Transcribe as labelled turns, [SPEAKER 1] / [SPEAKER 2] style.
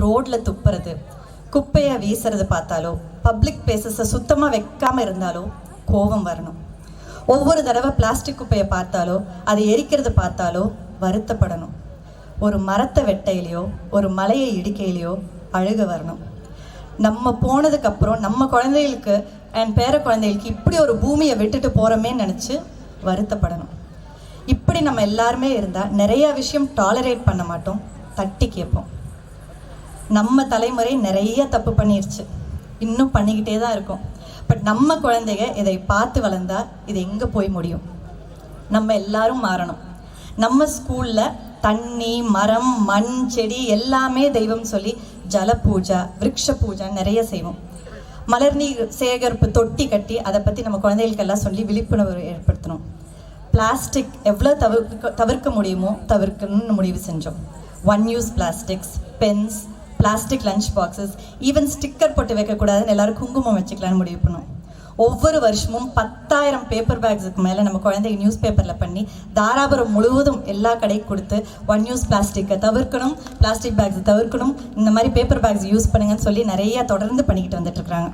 [SPEAKER 1] ரோட்டில் துப்புறது, குப்பையை வீசுறது பார்த்தாலோ, பப்ளிக் பிளேசஸை சுத்தமாக வைக்காமல் இருந்தாலோ கோபம் வரணும். ஒவ்வொரு தடவை பிளாஸ்டிக் குப்பையை பார்த்தாலோ, அதை எரிக்கிறது பார்த்தாலோ வருத்தப்படணும். ஒரு மரத்தை வெட்டையிலையோ, ஒரு மலையை இடிக்கையிலையோ அழுக வரணும். நம்ம போனதுக்கப்புறம் நம்ம குழந்தைகளுக்கு அண்ட் பேர குழந்தைகளுக்கு இப்படி ஒரு பூமியை விட்டுட்டு போகிறோமேன்னு நினச்சி வருத்தப்படணும். இப்படி நம்ம எல்லாருமே இருந்தால் நிறைய விஷயம் டாலரேட் பண்ண மாட்டோம், தட்டி கேட்போம். நம்ம தலைமுறை நிறைய தப்பு பண்ணிருச்சு, இன்னும் பண்ணிக்கிட்டே தான் இருக்கும். பட் நம்ம குழந்தைங்க இதை பார்த்து வளர்ந்தா இது எங்கே போய் முடியும்? நம்ம எல்லாரும் மாறணும். நம்ம ஸ்கூலில் தண்ணி, மரம், மண், செடி எல்லாமே தெய்வம் சொல்லி ஜல பூஜை, விருட்ச பூஜை நிறைய செய்வோம். மலர் நீர் சேகரிப்பு தொட்டி கட்டி அதை பற்றி நம்ம குழந்தைகளுக்கெல்லாம் சொல்லி விழிப்புணர்வு ஏற்படுத்தணும். பிளாஸ்டிக் எவ்வளோ தவிர்க்க முடியுமோ தவிர்க்கணும்னு முடிவு செஞ்சோம். One use plastics, pens, plastic lunch boxes, even sticker போட்டு வைக்கக்கூடாதுன்னு எல்லாரும் குங்குமம் வச்சுக்கலான்னு முடிவு பண்ணோம். ஒவ்வொரு வருஷமும் 10,000 பேப்பர் பேக்ஸுக்கு மேலே நம்ம குழந்தைங்க நியூஸ் பேப்பரில் பண்ணி தாராபுரம் முழுவதும் எல்லா கடைக்கு கொடுத்து ஒன் யூஸ் பிளாஸ்டிக்கை தவிர்க்கணும், பிளாஸ்டிக் பேக்ஸை தவிர்க்கணும், இந்த மாதிரி பேப்பர் பேக்ஸ் யூஸ் பண்ணுங்கன்னு சொல்லி நிறையா தொடர்ந்து பண்ணிக்கிட்டு வந்துட்டுருக்குறாங்க.